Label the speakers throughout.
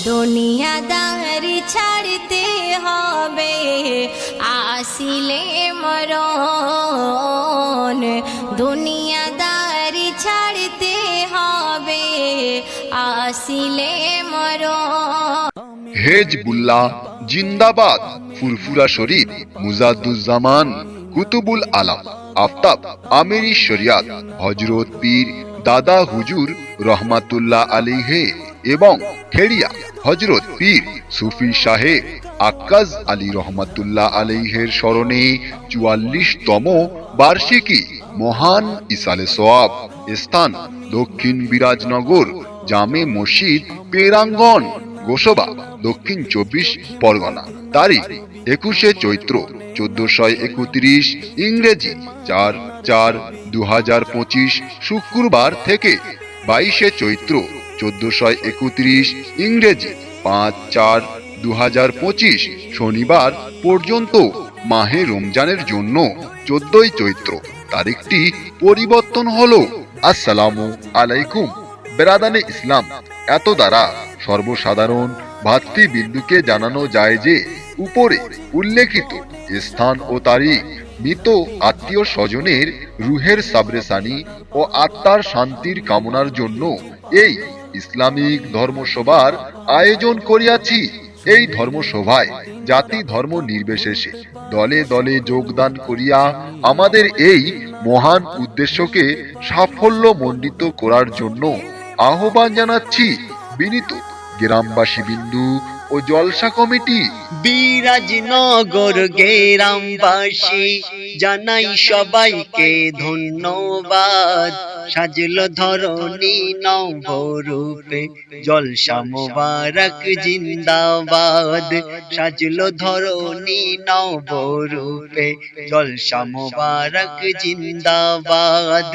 Speaker 1: দুনিয়াদারি ছাড়তে হবে আসিলে মরণ, দুনিয়াদারি ছাড়তে হবে আসিলে মরণ।
Speaker 2: হেজবুল্লাহ জিন্দাবাদ। ফুরফুরা শরীফ মুজাদ্দুজ্জামান কুতুবুল আলাম আফতাব আমিরি শরিয়াত হযরত পীর দাদা হুজুর রহমাতুল্লাহ আলাইহি এবং খেড়িয়া হযরত পীর সুফি সাহেব আক্কাজ আলী রহমাতুল্লাহ আলাইহির স্মরণে ৪৪তম বার্ষিকী মহান ইসালে সওয়াব। স্থান দক্ষিণ বিরাজনগর জামে মসজিদ পেরাঙ্গন গোসবা দক্ষিণ ২৪ পরগনা। তারিখ ২১শে চৈত্র ১৪৩১ ইংরেজি ৪/৪/২০২৫ শুক্রবার থেকে ২২শে চৈত্র ১৪৩১ ইংরেজি ৫/৪/২০২৫ শনিবার পর্যন্ত মাহে রমজানের জন্য ১৪ই চৈত্র তারিখটি পরিবর্তন হলো। আসসালামু আলাইকুম বেরাদানে ইসলাম। এত দ্বারা সর্বসাধারণ ভাতৃবৃন্দকে জানানো যায় যে উপরে উল্লেখিত স্থান ও তারিখ মৃত আত্মীয় স্বজনের রুহের সাবরেসানি ও আত্মার শান্তির কামনার জন্য এই ইসলামিক ধর্মসভার আয়োজন করিয়াছি। এই ধর্মসভায় জাতি ধর্ম নির্বিশেষে দলে দলে যোগদান করিয়া আমাদের এই মহান উদ্দেশ্যকে সাফল্যমণ্ডিত করার জন্য আহ্বান জানাচ্ছি। বিনীত গ্রামবাসী বিন্দু ও জলসা কমিটি।
Speaker 3: বিরাজনগর গ্রামবাসী জানাই সবাইকে ধন্যবাদ। সাজলো ধরণী নবরূপে জলসা মোবারক জিন্দাবাদ। সাজলো ধরণী নবরূপে জলসা মোবারক জিন্দাবাদ।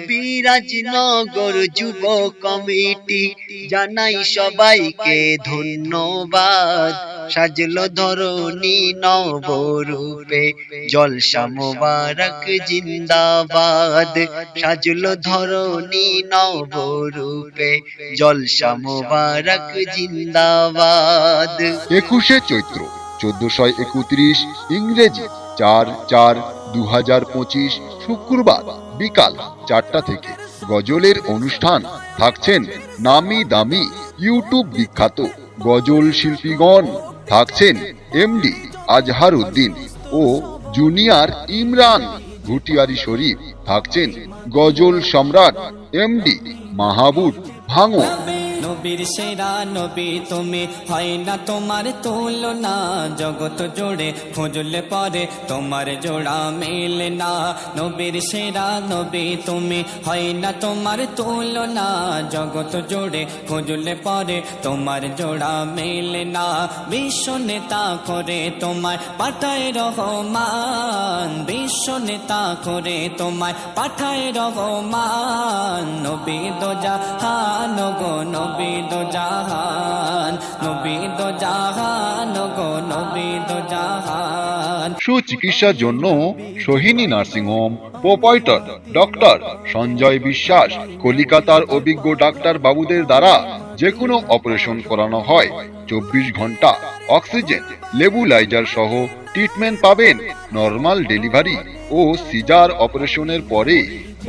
Speaker 3: বিরাজনগর যুব কমিটি জানাই সবাইকে ধন্যবাদ। সাজলো ধরণী নবরূপে জলসা মোবারক জিন্দাবাদ। সাজলো ধরণী নবরূপে জলসা মোবারক জিন্দাবাদ।
Speaker 2: ২১শে চৈত্র ১৪৩১ ইংরেজি ৪/৪/২০২৫ শুক্রবার বিকাল ৪টা থেকে গজলের অনুষ্ঠান থাকছেন নামি দামি ইউটিউব বিখ্যাত গজল শিল্পীগণ। থাকছেন এমডি আজহার উদ্দিন ও জুনিয়র ইমরান ভুটিয়ারি শরীফ। থাকছেন গজল সম্রাট এমডি মাহবুব ভাঙো।
Speaker 4: নবীর সেরা নবী তুমি, হয় না তোমার তুলনা। জগৎ জুড়ে খুঁজলে পরে তোমার জোড়া মেলে না। নবীর সেরা নবী তুমি, হয় না তোমার তুলনা। জগৎ জুড়ে খুঁজলে পরে তোমার জোড়া মেলে না। বিশ্ব নেতা করে তোমার পাঠায় রহমান। বিশ্ব নেতা করে তোমার পাঠায় রহমান। নবী দো জাহান গো নবী দো জাহান, নবী দো জাহান গো নবী দো জাহান।
Speaker 2: সুচিকিৎসার জন্য Sohini nursing home proprietor doctor Sanjay Biswas কলিকাতার অভিজ্ঞ ডাক্তার বাবুদের দ্বারা যে কোনো অপারেশন করানো হয়। ২৪ ঘন্টা অক্সিজেন লেবুলাইজার সহ ট্রিটমেন্ট পাবেন। নরমাল ডেলিভারি ও সিজার অপারেশনের পরে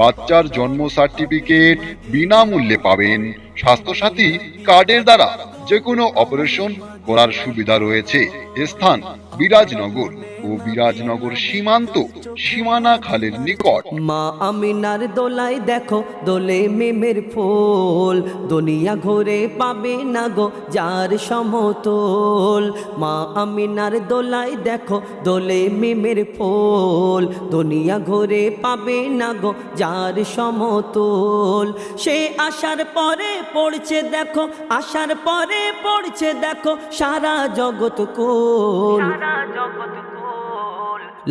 Speaker 2: বাচ্চার জন্ম সার্টিফিকেট বিনামূল্যে পাবেন। স্বাস্থ্যসাথী কার্ডের দ্বারা যে কোনো অপারেশন করার সুবিধা রয়েছে। স্থান বিরাজনগর ও বিরাজনগর সীমান্ত সীমানা খালের নিকট।
Speaker 5: মা আমিনার দোলাই দেখো দোলে মেমের ফুল। দুনিয়া ঘুরে পাবে না গো যার সমতল। মা আমিনার দোলাই দেখো দোলে মেমের ফুল। দুনিয়া ঘুরে পাবে না গো যার সমতল। সে আসার পরে পড়ছে দেখো, আসার পরে পড়ছে দেখো সারা জগৎ কুল।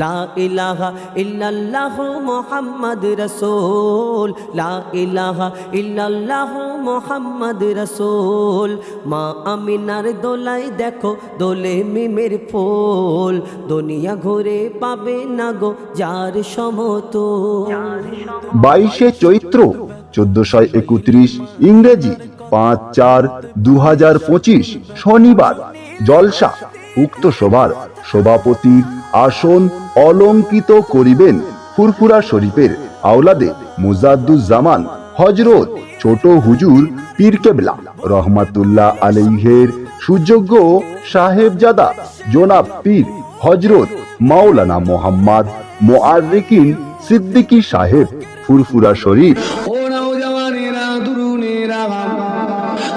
Speaker 5: লা ইলাহা ইল্লাল্লাহ মুহাম্মদ রাসূল, লা ইলাহা ইল্লাল্লাহ মুহাম্মদ রাসূল। মা আমিনার দোলাই দেখো দোলে মিমের ফুল। দুনিয়া ঘুরে পাবে না গো যার সমতল।
Speaker 2: ২২শে চৈত্র ১৪৩১ ইংরেজি 5/4/2025 শনিবার জলসা। উক্ত সভার সভাপতির আসন অলঙ্কিত করিবেন ফুরফুরা শরীফের আওলাদে মুজাদ্দুজ্জামান হযরত ছোট হুজুর পীর কেবলা রহমাতুল্লাহ আলাইহের সুযোগ্য সাহেবজাদা জনাব পীর হযরত মাওলানা মোহাম্মদ মুআররিকিন সিদ্দিকী সাহেব ফুরফুরা শরীফ।
Speaker 6: ও নওজওয়ানেরা, তরুণেরা,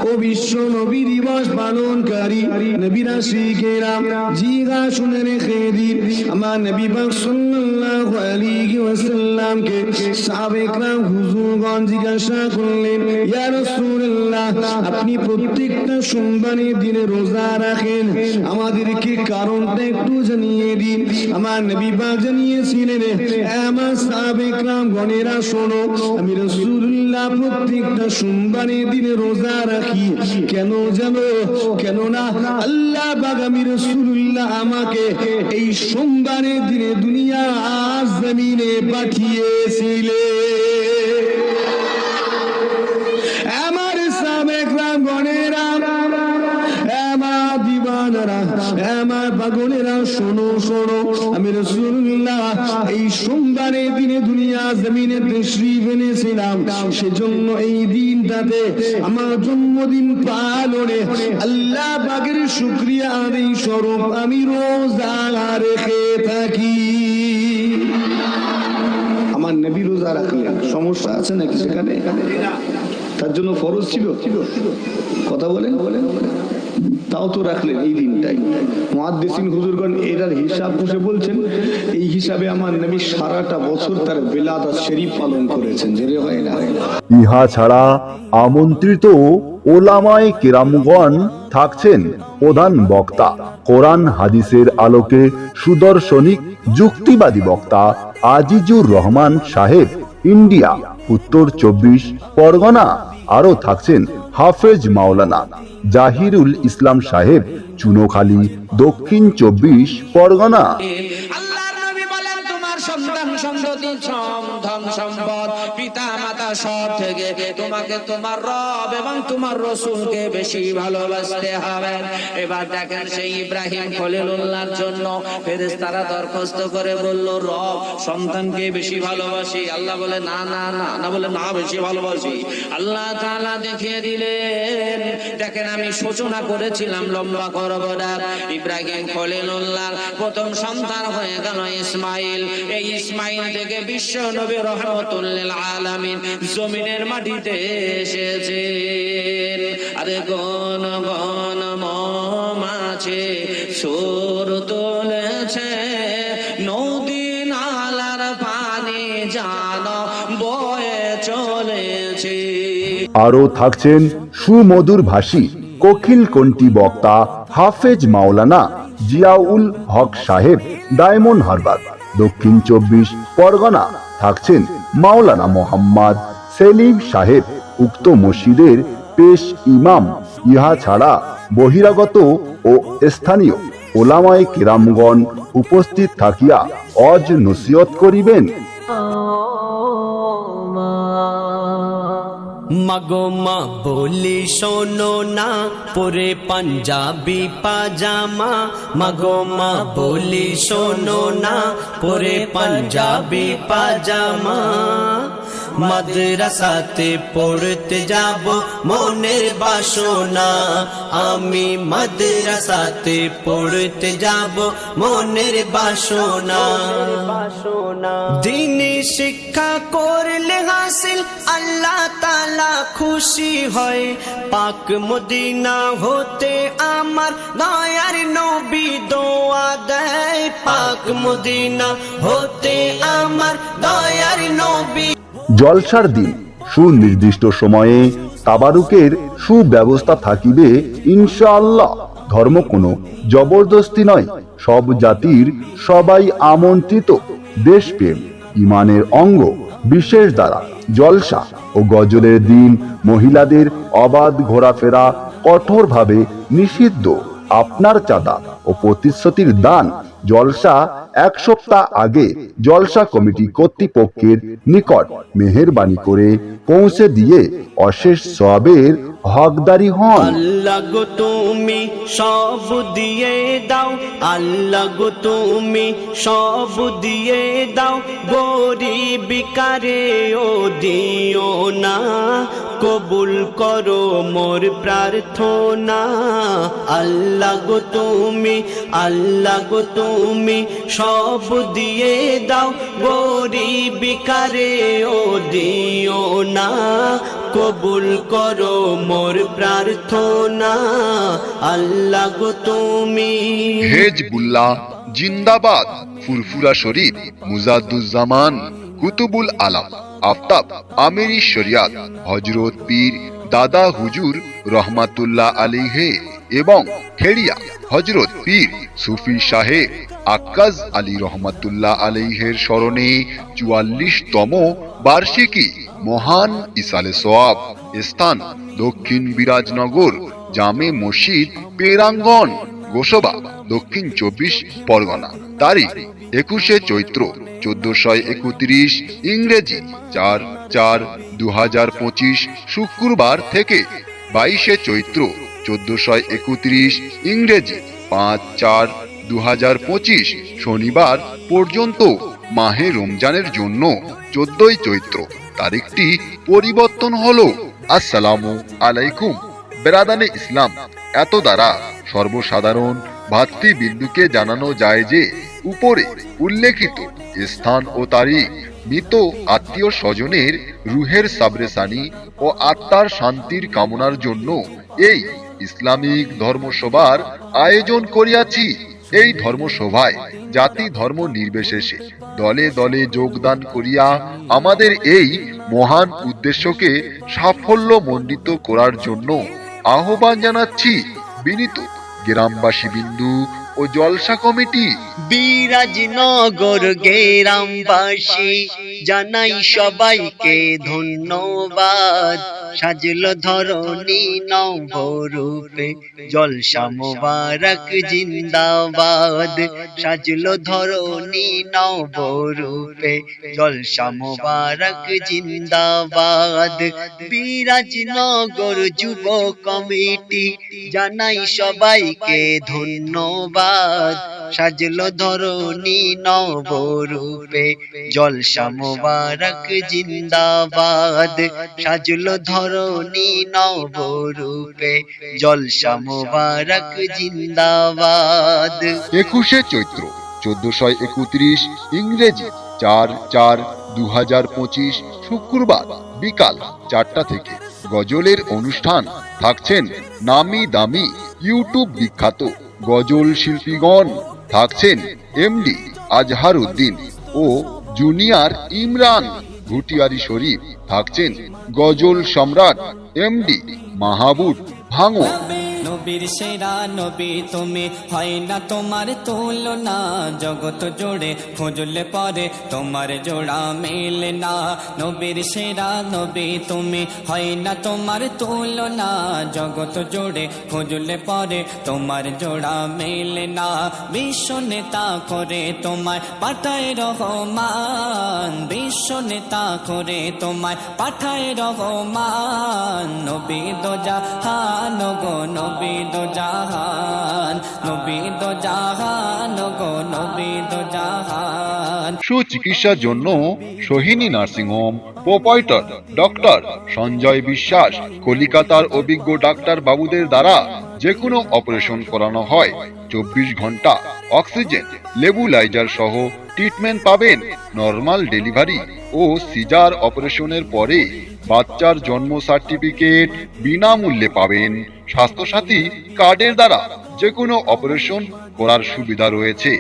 Speaker 6: ও বিশ্ব নবী দিবস পালনকারী নবীর আশিকেরা, জিগা শুনে রেখে দিন, আমার নবী পাক সাল্লাল্লাহু আলাইহি ওয়াসাল্লামকে সাহাবায়ে কেরাম হুজুরগণ জিজ্ঞাসা করলেন, ইয়া রাসূলুল্লাহ, আপনি প্রত্যেকটা সোমবারের দিনে রোজা রাখেন, আমাদেরকে কারণটা একটু জানিয়ে দিন। আমার নবী পাক জানিয়েছিলেন, আমার সাহাবায়ে কেরাম গণেরা শোনো, আমি রাসূলুল্লাহ প্রত্যেকটা সোমবারের দিনে রোজা রাখি। কেন জানো? কেননা আল্লাহ পাক আমি রাসূলুল্লাহ আমাকে এই সোমবারের দিনে দুনিয়া জমিনে পাঠিয়েছিলেন। আমার সাহাবায়ে কেরাম গণেরা, আমার দিওয়ানারা, আমার পাগলেরা, শোনো শোনো, আমি রাসূলুল্লাহ এই সোমবারের দিনে দুনিয়া জমিনে তাশরীফ এনেছিলাম, সেজন্য এই দিনটাতে আমার জন্মদিন পালনে আল্লাহ পাকের শুকরিয়া আদায় স্বরূপ আমি রোজা রেখে থাকি। আমার নবী রোজা রাখলেন, সমস্যা আছে নাকি সেখানে? তার জন্য ফরজ ছিল? কথা বলেন, তাও তো রাখলেন এই দিনটাই। মুহাদ্দিসিন হুজুরগণ এটার হিসাব বসে বলছেন, এই হিসাবে আমার নবী সারাটা বছর তার বেলাদাত শরীফ পালন করেছেন। জেরে হয় না?
Speaker 2: ইহা ছাড়া আমন্ত্রিত ওলামায়ে কেরামগণ থাকছেন প্রধান বক্তা, কোরআন হাদিসের আলোকে সুদর্শনিক যুক্তিবাদী বক্তা আজিজুর রহমান সাহেব ইন্ডিয়া উত্তর 24 পরগনা। আরো থাকছেন হাফেজ মাওলানা জাহিরুল ইসলাম সাহেব চুনোখালী দক্ষিণ 24 পরগনা।
Speaker 7: আল্লাহর নবী বলেন, তোমার সন্তান সন্ততি ধন সম্পদ পিতা মাতা সব থেকে তোমাকে তোমার রব এবং তোমার রাসূলকে বেশি ভালোবাসতে হবে। এবার দেখেন সেই ইব্রাহিম খলিলুল্লাহর জন্য ফেরেশতারা দরখাস্ত করে বলল, রব সন্তানকে বেশি ভালোবাসি। আল্লাহ বলে না না না না, বলে না বেশি ভালোবাসি। আল্লাহ তাআলা দেখিয়ে দিলেন, দেখেন আমি সূচনা করেছিলাম লম্বা করব না। ইব্রাহিম খলিলুল্লাহ প্রথম সন্তান হয়ে গেল ইসমাইল। এই ইসমাইল থেকে বিশ্ব নবী রহমাতুল লিল আলামিন জমিনের মাটিতে এসেছেন। আরে গণ গণ মৌমাছি সুর তুলেছে, নদী নালার পানি জানো বয়ে চলেছে।
Speaker 2: আরো থাকছেন সুমধুর ভাষী কোকিল কণ্ঠী বক্তা হাফেজ মাওলানা জিয়াউল হক সাহেব ডায়মন্ড হারবার দক্ষিণ 24 পরগনা। থাকছেন মাওলানা মোহাম্মদ সেলিম সাহেব উক্ত মসজিদের পেশ ইমাম। ইহা ছাড়া বহিরাগত ও স্থানীয় ওলামায়ে কেরামগণ উপস্থিত থাকিয়া অজ নসিহত করিবেন।
Speaker 5: মাগো মা বলি শোনো না, পরে পাঞ্জাবি পাজামা। মাগো মা বলি শোনো না, পরে পাঞ্জাবি পাজামা। মাদ্রাসাতে পড়তে যাব মনের বাসনা, আমি মাদ্রাসাতে পড়তে যাব মনের বাসনা। দিনী শিক্ষা করলে হাসিল আল্লাহ তাআলা খুশি হয়। পাক মদিনা হতে আমার দয়ার নবী দোয়া দেয়। পাক মদিনা হতে আমার দয়ার নবী।
Speaker 2: জলসার দিন সুনির্দিষ্ট সময়ে তাবারুকের সুব্যবস্থা থাকিবে ইনশাআল্লাহ। ধর্ম কোনো জবরদস্তি নয়, সব জাতির সবাই আমন্ত্রিত। দেশপ্রেম ইমানের অঙ্গ বিশেষ দ্বারা জলসা ও গজলের দিন মহিলাদের অবাধ ঘোরাফেরা কঠোরভাবে নিষিদ্ধ। আপনার চাঁদা ও প্রতিশ্রুতির দান জলসা 1 সপ্তাহ আগে জলসা কমিটি কর্তৃপক্ষের নিকট মেহেরবানি করে পৌঁছে দিয়ে অশেষ সওয়াবের হকদারি হন।
Speaker 3: আল্লাহ গো তুমি সব দিয়ে দাও, আল্লাহ গো তুমি সব দিয়ে দাও, গরিব কারে ও দিও না, কবুল করো মোর প্রার্থনা। আল্লাহ গো তুমি, আল্লাহ গো তুমি সব দিয়ে দাও, গরিব কারে ও দিও না, কবুল করো মোর প্রার্থনা। আল্লাহ গো তুমি।
Speaker 2: হেজবুল্লাহ জিন্দাবাদ। ফুরফুরা শরীফ মুজাদ্দুজ্জামান কুতুবুল আলাম আফতাব আমিরি শরিয়াত হযরত পীর দাদা হুজুর রহমাতুল্লাহ আলাইহি এবং খেড়িয়া হযরত পীর সুফি সাহেব আক্কাজ আলী রহমাতুল্লাহ আলাইহির স্মরণে ৪৪তম বার্ষিকী মহান ইসালে সওয়াব। স্থান দক্ষিণ বিরাজনগর জামে মসজিদ পেরাঙ্গন গোসবা দক্ষিণ ২৪ পরগনা। তারিখ ২১শে চৈত্র ১৪৩১ ইংরেজি ৪/৪/২০২৫ শুক্রবার থেকে ২২শে চৈত্র ১৪৩১ ইংরেজি ৫/৪/২০২৫ শনিবার পর্যন্ত মাহে রমজানের জন্য ১৪ই চৈত্র তারিখটি পরিবর্তন হলো। আসসালামু আলাইকুম বেরাদানে ইসলাম। এত দ্বারা সর্বসাধারণ ভাতৃবৃন্দুকে জানানো যায় যে উপরে উল্লেখিত স্থান ও তারিখ মৃত আত্মীয় স্বজনের রুহের সাবরেসানি ও আত্মার শান্তির কামনার জন্য এই ইসলামিক ধর্মসভার আয়োজন করিয়াছি। এই ধর্মসভায় জাতি ধর্ম নির্বিশেষে দলে দলে যোগদান করিয়া আমাদের এই মহান উদ্দেশ্যকে সাফল্যমণ্ডিত করার জন্য আহ্বান জানাচ্ছি। বিনীত গ্রামবাসী বিন্দু ও জলসা কমিটি।
Speaker 3: বিরাজনগর গ্রামবাসী জানাই সবাইকে ধন্যবাদ, সাজলো ধরণী নবরূপে জলসা মোবারক জিন্দাবাদ, সাজলো ধরণী নবরূপে জলসা মোবারক জিন্দাবাদ। বিরাজনগর যুব কমিটি জানাই সবাইকে ধন্যবাদ, সাজলো ধরণী নবরূপে জলসা মোবারক জিন্দাবাদ, সাজলো ধরণী নবরূপে জলসা মোবারক জিন্দাবাদ।
Speaker 2: ২১শে চৈত্র ১৪৩১ ইংরেজি ৪/৪/২০২৫ শুক্রবার বিকাল ৪টা থেকে গজলের অনুষ্ঠান থাকছেন নামি দামি ইউটিউব বিখ্যাত গজল শিল্পীগণ। থাকছেন এমডি আজহার উদ্দিন ও জুনিয়র ইমরান ভুটিয়ারি শরীফ। থাকছেন গজল সম্রাট এমডি মাহবুব ভাঙো।
Speaker 4: নবীর সেরা নবী তুমি, হয় না তোমার তুলনা, জগৎ জুড়ে খুঁজলে পরে তোমার জোড়া মেলে না। নবীর সেরা নবী তুমি, হয় না তোমার তুলনা, জগৎ জুড়ে খুঁজলে পরে তোমার জোড়া মেলে না। বিশ্ব নেতা করে তোমায় পাঠায় রহমান, বিশ্ব নেতা করে তোমায় পাঠায় রহমান। নবী দো জাহান গো নবী দো জাহান, নবী দো জাহান গো নবী দো জাহান।
Speaker 2: সুচিকিৎসার জন্য Sohini nursing home proprietor doctor Sanjay Biswas কলিকাতার অভিজ্ঞ ডাক্তার বাবুদের দ্বারা যে কোনো অপারেশন করানো হয়। 24 ঘন্টা অক্সিজেন লেবুলাইজার সহ ট্রিটমেন্ট পাবেন। নরমাল ডেলিভারি ও সিজার অপারেশনের পরে বাচ্চার জন্ম সার্টিফিকেট বিনামূল্যে পাবেন। স্বাস্থ্যসাথী কার্ডের দ্বারা যে কোনো অপারেশন করার সুবিধা রয়েছে।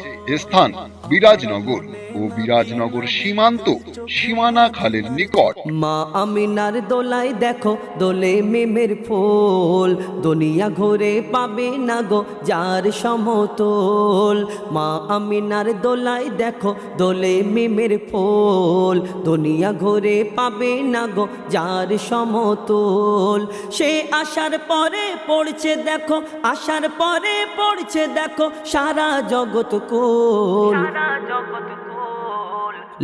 Speaker 2: স্থান বিরাজনগর ও বিরাজনগর সীমান্ত সীমানা খালের নিকট।
Speaker 5: মা আমিনার দোলাই দেখো দোলে মেমের ফুল, দুনিয়া ঘুরে পাবে না গো যার সমতল। মা আমিনার দোলাই দেখো দোলে মেমের ফুল, দুনিয়া ঘুরে পাবে না গো যার সমতল। সে আসার পরে পড়ছে দেখো, আসার পরে পড়ছে দেখো সারা জগৎ কুল।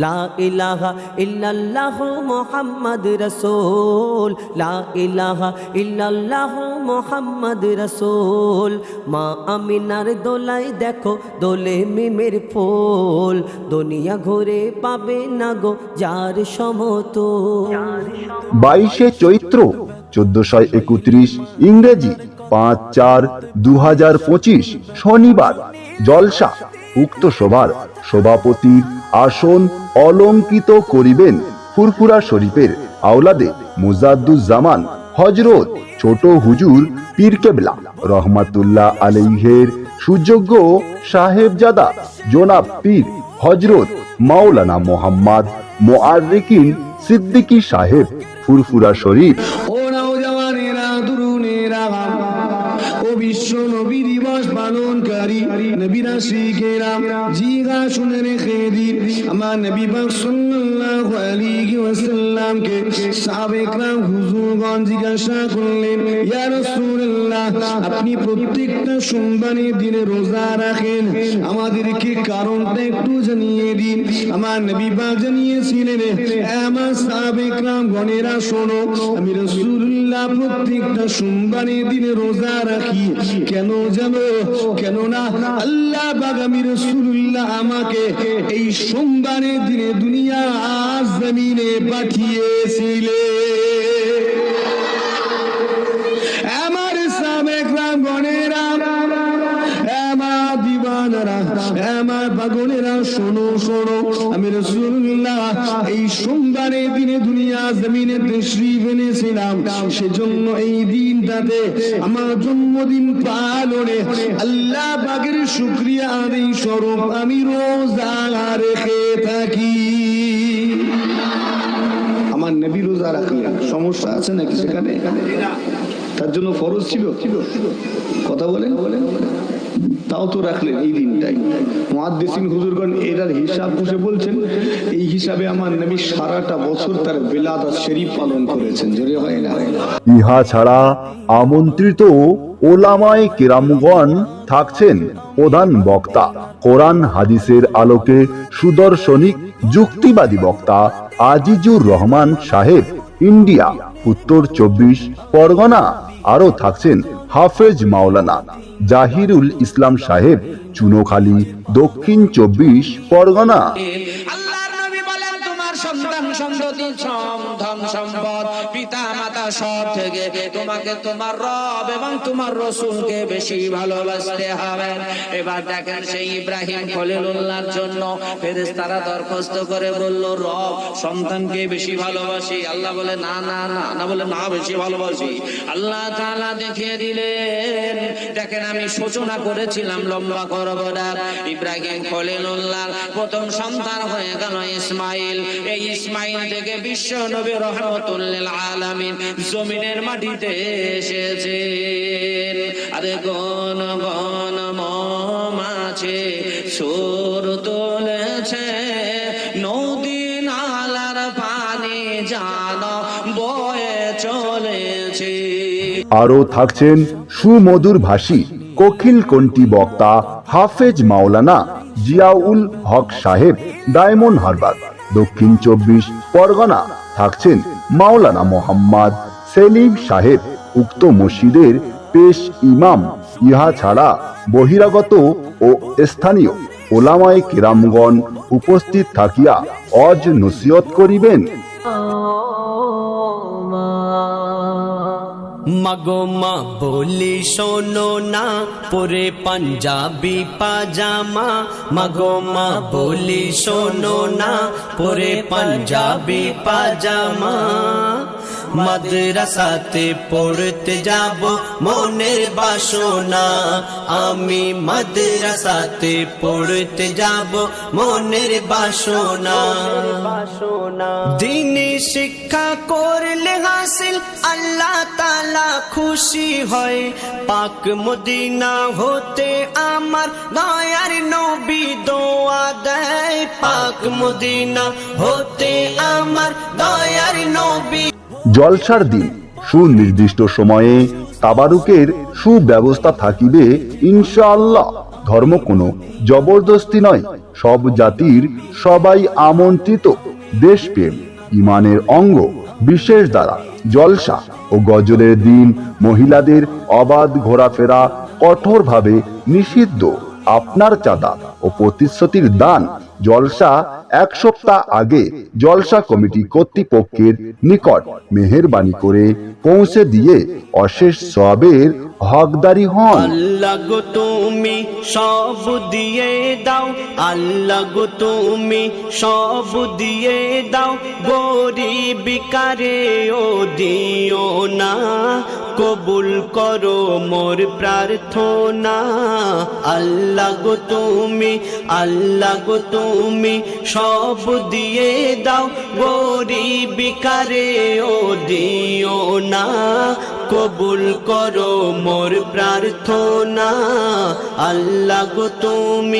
Speaker 5: লা ইলাহা ইল্লাল্লাহ মুহাম্মদ রাসূল, লা ইলাহা ইল্লাল্লাহ মুহাম্মদ রাসূল। মা আমিনার দোলাই দেখো দোলে মিমের ফুল, দুনিয়া ঘুরে পাবে না গো যার সমতুল।
Speaker 8: 22শে চৈত্র 1431 ইংরেজি 5/4/2025 শনিবার জলসা। উক্ত সভার সভাপতির আসন অলঙ্কিত করিবেন ফুরফুরা শরীফের আওলাদে মুজাদ্দুজ্জামান হযরত ছোট হুজুর পীর কেবলা রহমাতুল্লাহ আলাইহের সুযোগ্য সাহেবজাদা জনাব পীর হযরত মাওলানা মোহাম্মদ মুআররিকিন সিদ্দিকী সাহেব ফুরফুরা শরীফ।
Speaker 6: ও নওজওয়ানেরা, তরুণেরা, ও বিশ্ব নবী দিবস পালনকারী নবীরা শিখেরা, জিগা শুনে রেখে দিন, আমার নবী পাক সাল্লাল্লাহু আলাইহি ওয়াসাল্লামকে সাহাবায়ে কেরাম হুজুরগণ জিজ্ঞাসা করলেন, ইয়া রাসূলুল্লাহ, আপনি প্রত্যেকটা সোমবারের দিনে রোজা রাখেন, আমাদেরকে কারণটা একটু জানিয়ে দিন। আমার নবী পাক জানিয়েছিলেন, আমার সাহাবায়ে কেরাম গণেরা শোনো, আমি রাসূলুল্লাহ প্রত্যেকটা সোমবারের দিনে রোজা রাখি। কেন জানো? কেননা আল্লাহ পাক আমি রাসূলুল্লাহ আমাকে এই সোমবারের দিনে দুনিয়া জমিনে পাঠিয়েছিলেন। আমার সাহাবায়ে কেরাম গণেরা, আমার দিওয়ানারা, আমার পাগলেরা শোনো শোনো, আমি রাসূলুল্লাহ এই সোমবারের দিনে দুনিয়া জমিনে তাশরীফ এনেছিলাম, সেজন্য এই দিনটাতে আমার জন্মদিন পালনে আল্লাহ পাকের শুকরিয়া আদায় স্বরূপ আমি রোজা রেখে থাকি। আমার নবী রোজা রাখলেন, সমস্যা আছে নাকি সেখানে? তার জন্য ফরজ ছিল? কথা বলেন, তাও তো রাখলেন এই দিনটাই। মুহাদ্দিসিন হুজুরগণ এটার হিসাব বসে বলছেন, এই হিসাবে আমার নবী সারাটা বছর তার বেলাদাত শরীফ পালন করেছেন। জোরে হয় না?
Speaker 8: ইহা ছাড়া আমন্ত্রিত ওলামায়ে কেরামগণ থাকছেন প্রধান বক্তা, কোরআন হাদিসের আলোকে সুদর্শনিক যুক্তিবাদী বক্তা আজিজুর রহমান সাহেব ইন্ডিয়া উত্তর 24 পরগনা। আরো থাকছেন হাফেজ মাওলানা জাহিরুল ইসলাম সাহেব চুনোখালী দক্ষিণ 24 পরগনা।
Speaker 7: আল্লাহর নবী বলেন, তোমার সন্তান সন্ততি ধন সম্পদ পিতা মাতা সব থেকে তোমাকে তোমার রব এবং তোমার রাসূলকে বেশি ভালোবাসতে হবে। এবার দেখেন সেই ইব্রাহিম খলিলুল্লাহর জন্য ফেরেশতারা দরখাস্ত করে বলল, রব সন্তানকে বেশি ভালোবাসি। আল্লাহ বলে না না না না, বলে না বেশি ভালোবাসি। আল্লাহ তাআলা দেখিয়ে দিলেন, দেখেন আমি সূচনা করেছিলাম লম্বা করব না। ইব্রাহিম খলিলুল্লাহ প্রথম সন্তান হয়ে গেল ইসমাইল। এই ইসমাইল থেকে বিশ্ব নবী রহমাতুল লিল আলামিন জমিনের মাটিতে এসেছেন। আরে গণ গণ মৌমাছি সুর তুলেছে, নদী নালার পানি জানো বয়ে চলেছে।
Speaker 8: আরো থাকছেন সুমধুর ভাষী কোকিল কণ্ঠী বক্তা হাফেজ মাওলানা জিয়াউল হক সাহেব ডায়মন্ড হারবার দক্ষিণ 24 পরগনা। থাকছেন মাওলানা মোহাম্মদ সেলিম সাহেব উক্ত মসজিদের পেশ ইমাম। ইহা ছাড়া বহিরাগত ও স্থানীয় ওলামায়ে কেরামগণ উপস্থিত থাকিয়া অজ নসিহত করিবেন।
Speaker 4: মাগো মা বলি শোনো না, পরে পাঞ্জাবি পাজামা। মাগো মা বলি শোনো না, পরে পাঞ্জাবি পাজামা। মাদ্রাসাতে পড়তে যাব মনের বাসনা, আমি মাদ্রাসাতে পড়তে যাব মনের বাসনা। দিনী শিক্ষা করলে হাসিল আল্লাহ তাআলা খুশি হয়। পাক মদিনা হতে আমার দয়ার নবী দোয়া দেয়। পাক মদিনা হতে আমার দয়ার নবী।
Speaker 8: জলসার দিন সুনির্দিষ্ট সময়ে তাবারুকের সুব্যবস্থা থাকিবে ইনশাআল্লাহ। ধর্ম কোনো জবরদস্তি নয়, সব জাতির সবাই আমন্ত্রিত। দেশপ্রেম ইমানের অঙ্গ, বিশেষ দ্বারা জলসা ও গজলের দিন মহিলাদের অবাধ ঘোরাফেরা কঠোরভাবে নিষিদ্ধ। আপনার চাঁদা ও প্রতিশ্রুতির দান জলসা 1 সপ্তাহ আগে জলসা কমিটি কর্তৃপক্ষের নিকট মেহেরবানি করে পৌঁছে দিয়ে অশেষ সওয়াবের হকদারি হন।
Speaker 3: আল্লাহ গো তুমি সব দিয়ে দাও, আল্লাহ গো তুমি সব দিয়ে দাও, গরিব কারে ও দিও না, কবুল করো মোর প্রার্থনা। আল্লাহ গো তুমি, আল্লাহ গো তুমি সব দিয়ে দাও, গরিব কারে ও দিও না, কবুল করো মোর প্রার্থনা। আল্লাহ গো তুমি